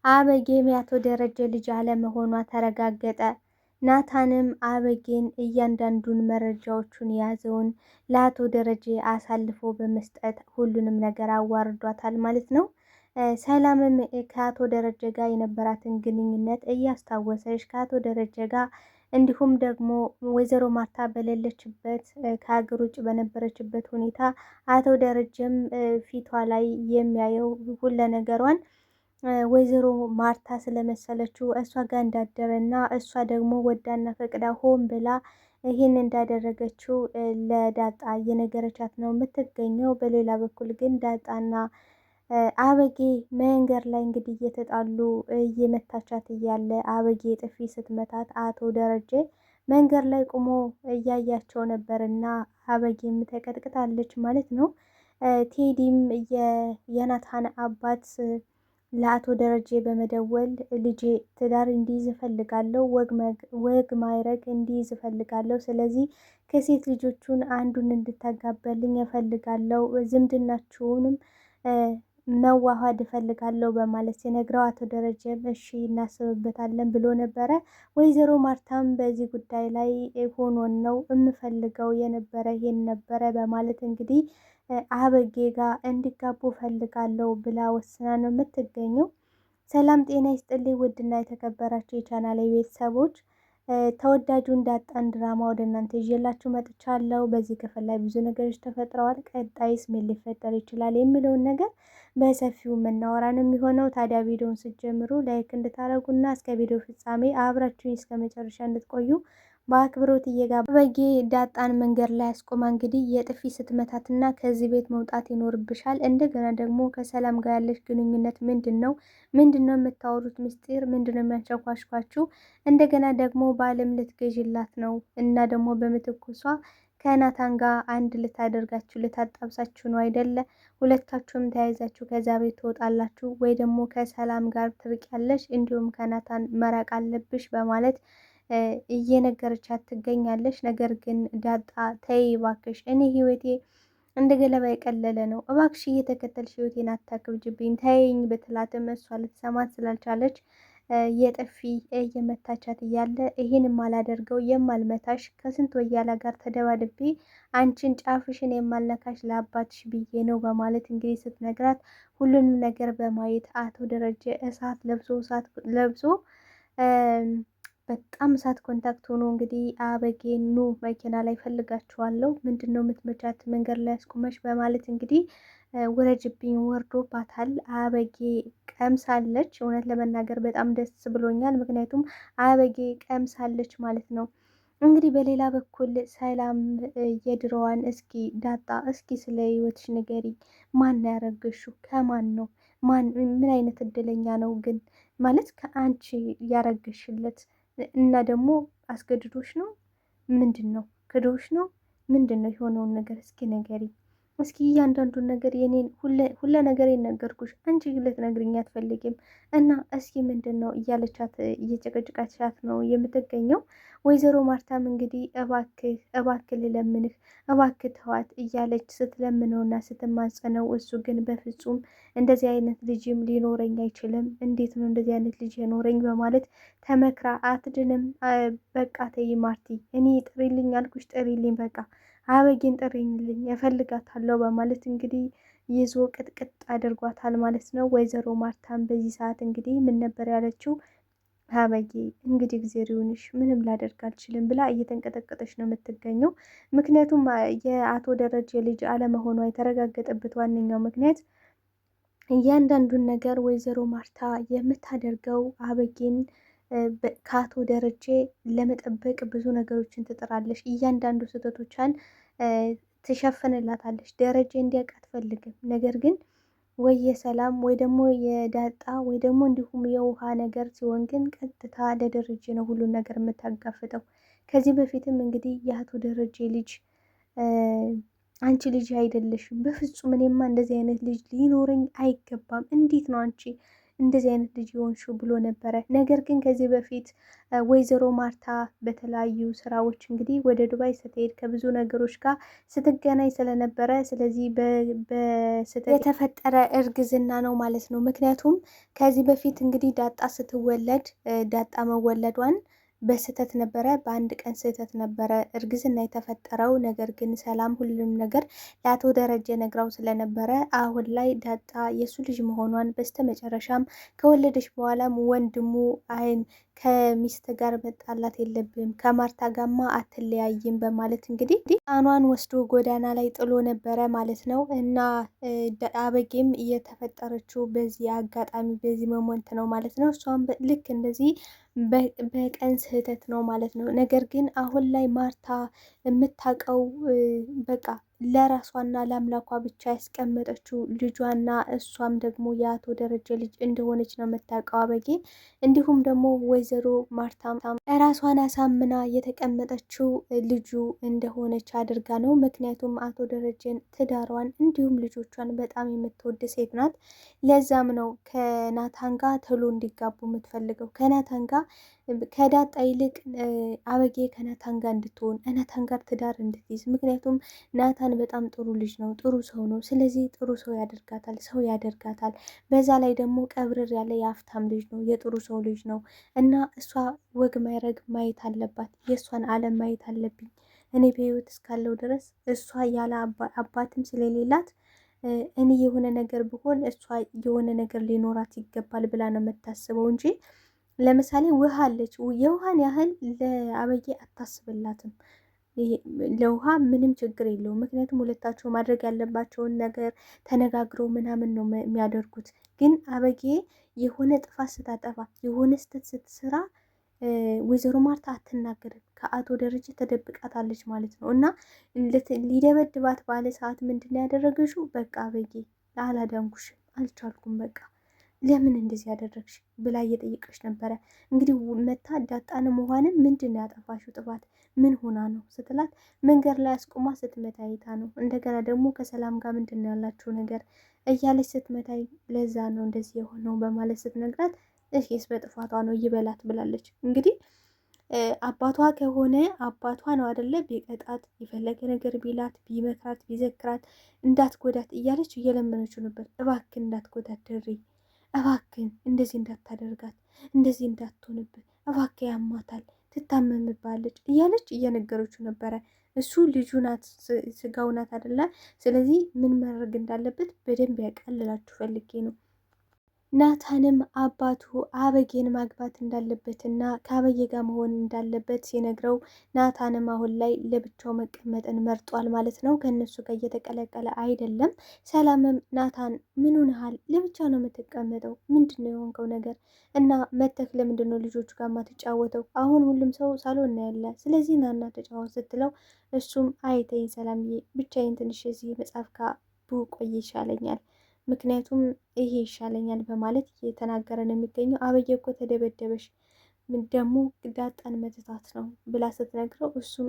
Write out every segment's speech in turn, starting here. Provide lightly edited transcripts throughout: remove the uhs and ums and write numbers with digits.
አበጌም የአቶ ደረጀ ልጅ አለመሆኗ ተረጋገጠ። ናታንም አበጌን እያንዳንዱን መረጃዎቹን የያዘውን ለአቶ ደረጀ አሳልፎ በመስጠት ሁሉንም ነገር አዋርዷታል ማለት ነው። ሰላምም ከአቶ ደረጀ ጋር የነበራትን ግንኙነት እያስታወሰች ከአቶ ደረጀ ጋር እንዲሁም ደግሞ ወይዘሮ ማርታ በሌለችበት ከሀገር ውጭ በነበረችበት ሁኔታ አቶ ደረጀም ፊቷ ላይ የሚያየው ሁለ ነገሯን ወይዘሮ ማርታ ስለመሰለችው እሷ ጋር እንዳደረና እሷ ደግሞ ወዳና ፈቅዳ ሆን ብላ ይህን እንዳደረገችው ለዳጣ እየነገረቻት ነው የምትገኘው። በሌላ በኩል ግን ዳጣና አበጌ መንገድ ላይ እንግዲህ እየተጣሉ እየመታቻት እያለ አበጌ ጥፊ ስትመታት አቶ ደረጀ መንገድ ላይ ቁሞ እያያቸው ነበርና አበጌም ተቀጥቅጣለች ማለት ነው። ቴዲም የናታን አባት ለአቶ ደረጀ በመደወል ልጄ ትዳር እንዲይዝ እፈልጋለሁ፣ ወግ ማይረግ እንዲይዝ እፈልጋለሁ። ስለዚህ ከሴት ልጆቹን አንዱን እንድታጋበልኝ እፈልጋለሁ፣ ዝምድናችሁንም መዋሃድ እፈልጋለሁ በማለት ሲነግረው አቶ ደረጀም እሺ እናስብበታለን ብሎ ነበረ። ወይዘሮ ማርታም በዚህ ጉዳይ ላይ ሆኖን ነው የምፈልገው የነበረ ይሄን ነበረ በማለት እንግዲህ አበጌ ጋር እንዲጋቡ ፈልጋለሁ ብላ ወስና ነው የምትገኘው። ሰላም ጤና ይስጥልኝ ውድና የተከበራችሁ የቻናሌ ቤተሰቦች፣ ተወዳጁን ዳጣን ድራማ ወደ እናንተ ይዤላችሁ መጥቻለሁ። በዚህ ክፍል ላይ ብዙ ነገሮች ተፈጥረዋል። ቀጣይስ ምን ሊፈጠር ይችላል የሚለውን ነገር በሰፊው የምናወራ ነው የሚሆነው። ታዲያ ቪዲዮውን ስትጀምሩ ላይክ እንድታደርጉና እስከ ቪዲዮ ፍጻሜ አብራችሁኝ እስከ መጨረሻ እንድትቆዩ በአክብሮት እየጋበዝኩ አበጌ ዳጣን መንገድ ላይ አስቆማ እንግዲህ የጥፊ ስትመታትና ከዚህ ቤት መውጣት ይኖርብሻል፣ እንደገና ደግሞ ከሰላም ጋር ያለች ግንኙነት ምንድን ነው የምታወሩት ምስጢር ምንድን ነው የሚያንሸኳሽኳችሁ? እንደገና ደግሞ በአለም ልትገዥላት ነው እና ደግሞ በምትኩሷ ከናታን ጋር አንድ ልታደርጋችሁ ልታጣብሳችሁ ነው አይደለ? ሁለታችሁም ተያይዛችሁ ከዛ ቤት ትወጣላችሁ ወይ ደግሞ ከሰላም ጋር ትርቂያለሽ፣ እንዲሁም ከናታን መራቅ አለብሽ በማለት እየነገረቻት ትገኛለች። ነገር ግን ዳጣ ተይ እባክሽ፣ እኔ ህይወቴ እንደ ገለባ የቀለለ ነው፣ እባክሽ እየተከተልሽ ህይወቴን አታክብጅብኝ ተይኝ ብትላትም እሷ ልትሰማት ስላልቻለች የጥፊ እየመታቻት እያለ ይህን የማላደርገው የማልመታሽ ከስንት ወያላ ጋር ተደባድቤ አንቺን ጫፍሽን የማልነካሽ ለአባትሽ ብዬ ነው በማለት እንግዲህ ስትነግራት ሁሉንም ነገር በማየት አቶ ደረጀ እሳት ለብሶ በጣም እሳት ኮንታክት ሆኖ እንግዲህ አበጌ ኑ መኪና ላይ ፈልጋችኋለሁ፣ ምንድን ነው የምትመቻት መንገድ ላይ ያስቆመች በማለት እንግዲህ ውረጅብኝ ወርዶባታል። አበጌ ቀምሳለች። እውነት ለመናገር በጣም ደስ ብሎኛል፣ ምክንያቱም አበጌ ቀምሳለች ማለት ነው። እንግዲህ በሌላ በኩል ሰላም የድሮዋን እስኪ ዳጣ እስኪ ስለ ህይወትሽ ንገሪ፣ ማን ያረገሽው? ከማን ነው? ምን አይነት እድለኛ ነው ግን ማለት ከአንቺ ያረገሽለት እና ደግሞ አስገድዶሽ ነው? ምንድን ነው ክዶሽ ነው? ምንድን ነው የሆነውን ነገር እስኪ ንገሪ። እስኪ እያንዳንዱን ነገር የኔን ሁለ ነገር የነገርኩሽ አንቺ ልትነግሪኝ አትፈልጊም እና እስኪ ምንድን ነው እያለቻት እየጨቀጭቃቻት ነው የምትገኘው። ወይዘሮ ማርታም እንግዲህ እባክህ ልለምንህ እባክህ ተዋት እያለች ስትለምነውና ስትማጸነው፣ እሱ ግን በፍጹም እንደዚህ አይነት ልጅም ሊኖረኝ አይችልም፣ እንዴት ነው እንደዚህ አይነት ልጅ የኖረኝ በማለት ተመክራ አትድንም። በቃ ተይ ማርቲ፣ እኔ ጥሪልኝ አልኩሽ ጥሪልኝ፣ በቃ አበጌን ጥሪልኝ እፈልጋታለሁ በማለት እንግዲህ ይዞ ቅጥቅጥ አድርጓታል ማለት ነው። ወይዘሮ ማርታም በዚህ ሰዓት እንግዲህ ምን ነበር ያለችው? አበጌ እንግዲህ እግዜር ይሁንሽ፣ ምንም ላደርግ አልችልም ብላ እየተንቀጠቀጠች ነው የምትገኘው። ምክንያቱም የአቶ ደረጀ ልጅ አለመሆኗ የተረጋገጠበት ዋነኛው ምክንያት እያንዳንዱን ነገር ወይዘሮ ማርታ የምታደርገው አበጌን ከአቶ ደረጀ ለመጠበቅ ብዙ ነገሮችን ትጥራለች። እያንዳንዱ ስህተቶቿን ትሸፍንላታለች። ደረጀ እንዲያውቅ አትፈልግም። ነገር ግን ወይ የሰላም ወይ ደግሞ የዳጣ ወይ ደግሞ እንዲሁም የውሃ ነገር ሲሆን ግን ቀጥታ ለደረጀ ነው ሁሉን ነገር የምታጋፍጠው። ከዚህ በፊትም እንግዲህ የአቶ ደረጀ ልጅ አንቺ ልጅ አይደለሽም፣ በፍጹም እኔማ እንደዚህ አይነት ልጅ ሊኖረኝ አይገባም፣ እንዴት ነው አንቺ እንደዚህ አይነት ልጅ የሆንሽው ብሎ ነበረ። ነገር ግን ከዚህ በፊት ወይዘሮ ማርታ በተለያዩ ስራዎች እንግዲህ ወደ ዱባይ ስትሄድ ከብዙ ነገሮች ጋር ስትገናኝ ስለነበረ ስለዚህ የተፈጠረ እርግዝና ነው ማለት ነው። ምክንያቱም ከዚህ በፊት እንግዲህ ዳጣ ስትወለድ ዳጣ መወለዷን በስህተት ነበረ፣ በአንድ ቀን ስህተት ነበረ እርግዝና የተፈጠረው። ነገር ግን ሰላም ሁሉም ነገር ለአቶ ደረጀ ነግራው ስለነበረ አሁን ላይ ዳጣ የእሱ ልጅ መሆኗን በስተመጨረሻም ከወለደች በኋላም ወንድሙ አይን ከሚስት ጋር መጣላት የለብም ከማርታ ጋማ አትለያይም በማለት እንግዲህ ጣኗን ወስዶ ጎዳና ላይ ጥሎ ነበረ ማለት ነው። እና አበጌም እየተፈጠረችው በዚህ አጋጣሚ በዚህ መሞንት ነው ማለት ነው። እሷም ልክ እንደዚህ በቀን ስህተት ነው ማለት ነው። ነገር ግን አሁን ላይ ማርታ የምታውቀው በቃ ለራሷና ለአምላኳ ብቻ ያስቀመጠችው ልጇና እሷም ደግሞ የአቶ ደረጀ ልጅ እንደሆነች ነው የምታውቀው አበጌ። እንዲሁም ደግሞ ወይዘሮ ማርታም ራሷን አሳምና የተቀመጠችው ልጁ እንደሆነች አድርጋ ነው። ምክንያቱም አቶ ደረጀን ትዳሯን እንዲሁም ልጆቿን በጣም የምትወድ ሴት ናት። ለዛም ነው ከናታን ጋር ቶሎ እንዲጋቡ የምትፈልገው ከናታን ጋር ከዳጣ ይልቅ አበጌ ከናታን ጋር እንድትሆን ናታን ጋር ትዳር እንድትይዝ። ምክንያቱም ናታን በጣም ጥሩ ልጅ ነው፣ ጥሩ ሰው ነው። ስለዚህ ጥሩ ሰው ያደርጋታል፣ ሰው ያደርጋታል። በዛ ላይ ደግሞ ቀብርር ያለ የሀብታም ልጅ ነው፣ የጥሩ ሰው ልጅ ነው። እና እሷ ወግ ማይረግ ማየት አለባት፣ የእሷን ዓለም ማየት አለብኝ እኔ በህይወት እስካለው ድረስ። እሷ ያለ አባትም ስለሌላት እኔ የሆነ ነገር ብሆን እሷ የሆነ ነገር ሊኖራት ይገባል ብላ ነው የምታስበው እንጂ ለምሳሌ ውሃ አለች፣ የውሃን ያህል ለአበጌ አታስብላትም። ለውሃ ምንም ችግር የለውም። ምክንያቱም ሁለታቸው ማድረግ ያለባቸውን ነገር ተነጋግረው ምናምን ነው የሚያደርጉት። ግን አበጌ የሆነ ጥፋት ስታጠፋ የሆነ ስህተት ስትሰራ ወይዘሮ ማርታ አትናገርም፣ ከአቶ ደረጀ ተደብቃታለች ማለት ነው። እና ሊደበድባት ባለ ሰዓት ምንድን ያደረገችው? በቃ አበጌ አላዳንኩሽም፣ አልቻልኩም፣ በቃ ለምን እንደዚህ ያደረግሽ ብላ እየጠየቀች ነበረ። እንግዲህ መታ ዳጣንም ውሃንም ምንድን ነው ያጠፋሽው ጥፋት ምን ሆና ነው ስትላት፣ መንገድ ላይ አስቁማ ስትመታኝ አይታ ነው። እንደገና ደግሞ ከሰላም ጋር ምንድን ነው ያላችሁ ነገር እያለች ስትመታኝ ለዛ ነው እንደዚህ የሆነው በማለት ስትነግራት፣ እሺስ በጥፋቷ ነው ይበላት ብላለች። እንግዲህ አባቷ ከሆነ አባቷ ነው አደለ? ቢቀጣት የፈለገ ነገር ቢላት ቢመክራት ቢዘክራት እንዳትጎዳት እያለች እየለመነችው ነበር። እባክን እንዳትጎዳት ድሪ፣ እባክን እንደዚህ እንዳታደርጋት፣ እንደዚህ እንዳትሆንብን፣ እባክህ ያማታል፣ ትታመምባለች እያለች እየነገረችው ነበረ። እሱ ልጁ ናት፣ ስጋው ናት አደለ? ስለዚህ ምን ማድረግ እንዳለበት በደንብ ያቃልላችሁ ፈልጌ ነው። ናታንም አባቱ አበጌን ማግባት እንዳለበትና ከአበጌ ጋር መሆን እንዳለበት ሲነግረው ናታንም አሁን ላይ ለብቻው መቀመጥን መርጧል ማለት ነው። ከእነሱ ጋር እየተቀላቀለ አይደለም። ሰላምም ናታን ምን ሆነሃል? ለብቻ ነው የምትቀመጠው? ምንድን ነው የሆንከው ነገር? እና መተክ ለምንድን ነው ልጆቹ ጋር ማትጫወተው? አሁን ሁሉም ሰው ሳሎን ነው ያለ፣ ስለዚህ ናና ተጫወት ስትለው እሱም አይተኝ ሰላምዬ፣ ብቻዬን ትንሽ እዚህ መጽሐፍ ጋር ብቆይ ይሻለኛል፣ ምክንያቱም ይሄ ይሻለኛል በማለት እየተናገረ ነው የሚገኘው። አበጌ እኮ ተደበደበሽ፣ ደግሞ ዳጣን መትታት ነው ብላ ስትነግረው እሱም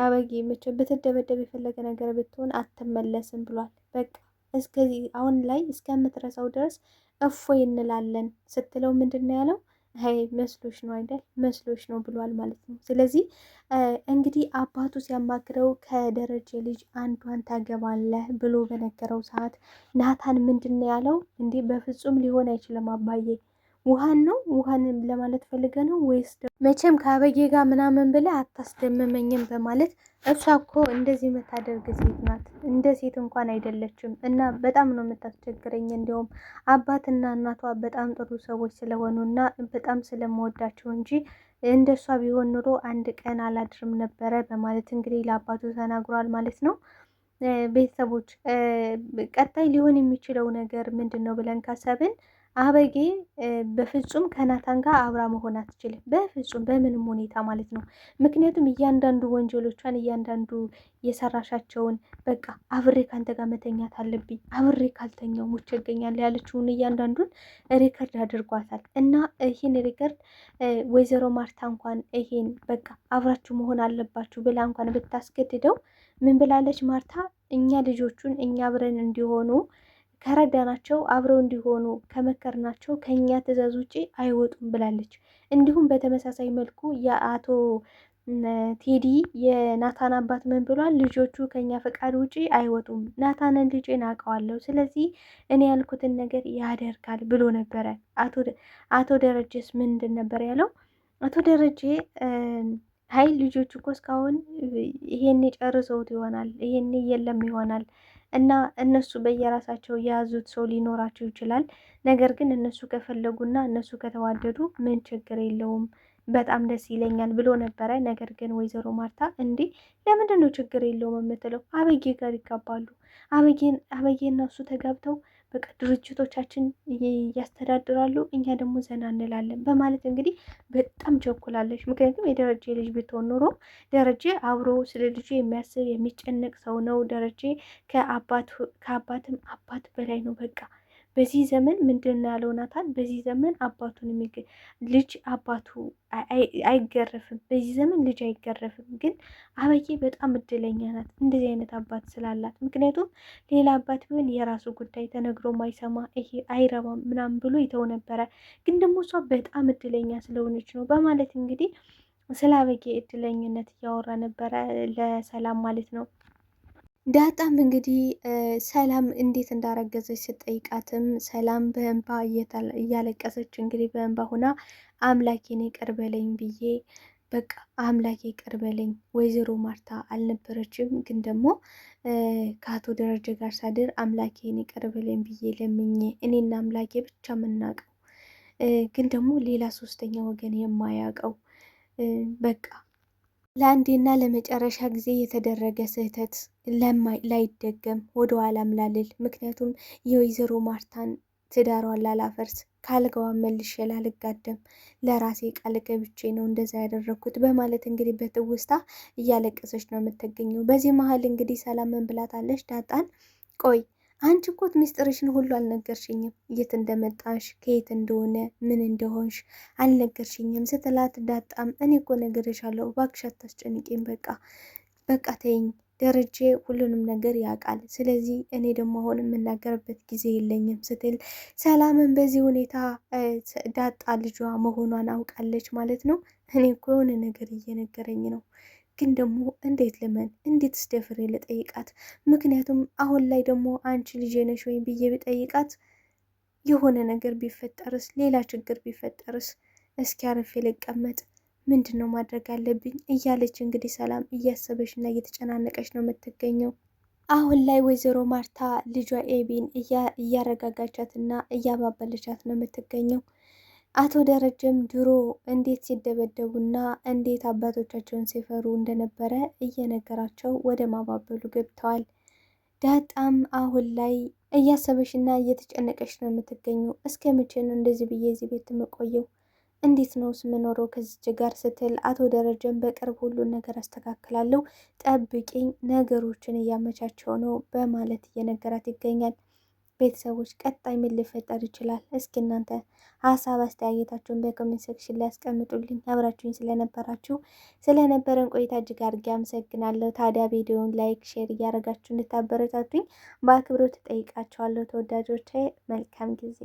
አበጌ መቼም ብትደበደብ የፈለገ ነገር ብትሆን አትመለስም ብሏል። በቃ እስከዚህ አሁን ላይ እስከምትረሳው ድረስ እፎይ እንላለን ስትለው ምንድን ነው ያለው? ሀይ መስሎሽ ነው አይደል? መስሎሽ ነው ብሏል ማለት ነው። ስለዚህ እንግዲህ አባቱ ሲያማክረው ከደረጀ ልጅ አንዷን ታገባለህ ብሎ በነገረው ሰዓት ናታን ምንድን ነው ያለው? እንዲህ በፍጹም ሊሆን አይችልም አባዬ፣ ውሃን ነው ውሃን ለማለት ፈልገ ነው ወይስ መቼም ከአበጌ ጋር ምናምን ብለህ አታስደምመኝም በማለት እሷ እኮ እንደዚህ የምታደርግ ሴት ናት፣ እንደ ሴት እንኳን አይደለችም እና በጣም ነው የምታስቸግረኝ። እንዲሁም አባትና እናቷ በጣም ጥሩ ሰዎች ስለሆኑና በጣም ስለምወዳቸው እንጂ እንደሷ ቢሆን ኑሮ አንድ ቀን አላድርም ነበረ በማለት እንግዲህ ለአባቱ ተናግሯል ማለት ነው። ቤተሰቦች ቀጣይ ሊሆን የሚችለው ነገር ምንድን ነው ብለን ካሰብን አበጌ በፍጹም ከናታን ጋር አብራ መሆን አትችልም። በፍጹም በምንም ሁኔታ ማለት ነው። ምክንያቱም እያንዳንዱ ወንጀሎቿን እያንዳንዱ የሰራሻቸውን በቃ አብሬ ካንተ ጋር መተኛት አለብኝ፣ አብሬ ካልተኛው ሞቼ እገኛለሁ ያለችውን እያንዳንዱን ሪከርድ አድርጓታል። እና ይህን ሪከርድ ወይዘሮ ማርታ እንኳን ይሄን በቃ አብራችሁ መሆን አለባችሁ ብላ እንኳን ብታስገድደው ምን ብላለች ማርታ? እኛ ልጆቹን እኛ አብረን እንዲሆኑ ከረዳናቸው አብረው እንዲሆኑ ከመከርናቸው ከኛ ትዕዛዝ ውጪ አይወጡም ብላለች። እንዲሁም በተመሳሳይ መልኩ የአቶ ቴዲ የናታን አባት ምን ብሏል? ልጆቹ ከኛ ፈቃድ ውጪ አይወጡም፣ ናታንን ልጄን አውቀዋለሁ፣ ስለዚህ እኔ ያልኩትን ነገር ያደርጋል ብሎ ነበረ። አቶ ደረጀስ ምንድን ነበር ያለው? አቶ ደረጀ ሀይ ልጆቹ እኮ እስካሁን ይሄኔ ጨርሰውት ይሆናል፣ ይሄኔ የለም ይሆናል እና እነሱ በየራሳቸው የያዙት ሰው ሊኖራቸው ይችላል። ነገር ግን እነሱ ከፈለጉና እነሱ ከተዋደዱ ምን ችግር የለውም፣ በጣም ደስ ይለኛል ብሎ ነበረ። ነገር ግን ወይዘሮ ማርታ እንዴ ለምንድን ነው ችግር የለውም የምትለው? አበጌ ጋር ይጋባሉ። አበጌ እና እሱ ተጋብተው በቃ ድርጅቶቻችን ያስተዳድራሉ፣ እኛ ደግሞ ዘና እንላለን በማለት እንግዲህ በጣም ቸኩላለች። ምክንያቱም የደረጀ ልጅ ብትሆን ኖሮ ደረጀ አብሮ ስለ ልጁ የሚያስብ የሚጨነቅ ሰው ነው። ደረጀ ከአባትም አባት በላይ ነው። በቃ በዚህ ዘመን ምንድን ነው ያለው ናታን? በዚህ ዘመን አባቱን ልጅ አባቱ አይገረፍም። በዚህ ዘመን ልጅ አይገረፍም። ግን አበዬ በጣም እድለኛ ናት እንደዚህ አይነት አባት ስላላት። ምክንያቱም ሌላ አባት ቢሆን የራሱ ጉዳይ ተነግሮ ማይሰማ ይሄ አይረባም ምናምን ብሎ ይተው ነበረ። ግን ደግሞ እሷ በጣም እድለኛ ስለሆነች ነው በማለት እንግዲህ ስለ አበጌ እድለኝነት እያወራ ነበረ ለሰላም ማለት ነው። ዳጣም እንግዲህ ሰላም እንዴት እንዳረገዘች ስትጠይቃትም ሰላም በእንባ እያለቀሰች እንግዲህ በእንባ ሁና አምላኬን ይቅር በለኝ ብዬ በቃ አምላኬ ይቅር በለኝ። ወይዘሮ ማርታ አልነበረችም፣ ግን ደግሞ ከአቶ ደረጀ ጋር ሳድር አምላኬን ይቅር በለኝ ብዬ ለምኜ እኔና አምላኬ ብቻ የምናውቀው ግን ደግሞ ሌላ ሶስተኛ ወገን የማያውቀው በቃ ለአንዴና ለመጨረሻ ጊዜ የተደረገ ስህተት ላይደገም ወደ ኋላም ላልል። ምክንያቱም የወይዘሮ ማርታን ትዳሯን ላላፈርስ ካልጋዋን መልሼ ላልጋደም ለራሴ ቃል ገብቼ ነው እንደዛ ያደረግኩት በማለት እንግዲህ በትውስታ እያለቀሰች ነው የምትገኘው። በዚህ መሀል እንግዲህ ሰላም ምን ብላታለች ዳጣን? ቆይ አንቺ እኮ ሚስጥርሽን ሁሉ አልነገርሽኝም፣ የት እንደመጣሽ ከየት እንደሆነ ምን እንደሆንሽ አልነገርሽኝም ስትላት፣ ዳጣም እኔ እኮ ነግሬሻለሁ፣ እባክሽ አታስጨንቂኝ፣ በቃ ተይኝ፣ ደረጀ ሁሉንም ነገር ያውቃል፣ ስለዚህ እኔ ደግሞ አሁን የምናገርበት ጊዜ የለኝም ስትል፣ ሰላምን በዚህ ሁኔታ ዳጣ ልጇ መሆኗን አውቃለች ማለት ነው። እኔ እኮ የሆነ ነገር እየነገረኝ ነው ግን ደግሞ እንዴት ልመን? እንዴት ስደፍሬ ልጠይቃት? ምክንያቱም አሁን ላይ ደግሞ አንቺ ልጄ ነሽ ወይም ብዬ ብጠይቃት የሆነ ነገር ቢፈጠርስ፣ ሌላ ችግር ቢፈጠርስ፣ እስኪ አርፌ ልቀመጥ፣ ምንድን ነው ማድረግ አለብኝ እያለች እንግዲህ ሰላም እያሰበች እና እየተጨናነቀች ነው የምትገኘው። አሁን ላይ ወይዘሮ ማርታ ልጇ ኤቢን እያረጋጋቻት እና እያባበለቻት ነው የምትገኘው። አቶ ደረጀም ድሮ እንዴት ሲደበደቡና እንዴት አባቶቻቸውን ሲፈሩ እንደነበረ እየነገራቸው ወደ ማባበሉ ገብተዋል። ዳጣም አሁን ላይ እያሰበሽና እየተጨነቀች ነው የምትገኘው። እስከ መቼ ነው እንደዚህ ብዬ እዚህ ቤት የምቆየው? እንዴት ነው ስምኖረው ከዚች ጋር ስትል፣ አቶ ደረጀም በቅርብ ሁሉን ነገር አስተካክላለሁ፣ ጠብቂኝ፣ ነገሮችን እያመቻቸው ነው በማለት እየነገራት ይገኛል። ቤተሰቦች ቀጣይ ምን ሊፈጠር ይችላል? እስኪ እናንተ ሀሳብ አስተያየታችሁን በኮሜንት ሴክሽን ላይ ያስቀምጡልኝ። አብራችሁኝ ስለነበረን ቆይታ እጅግ አድርጌ አመሰግናለሁ። ታዲያ ቪዲዮውን ላይክ፣ ሼር እያደረጋችሁ እንድታበረታቱኝ በአክብሮት እጠይቃችኋለሁ። ተወዳጆቼ መልካም ጊዜ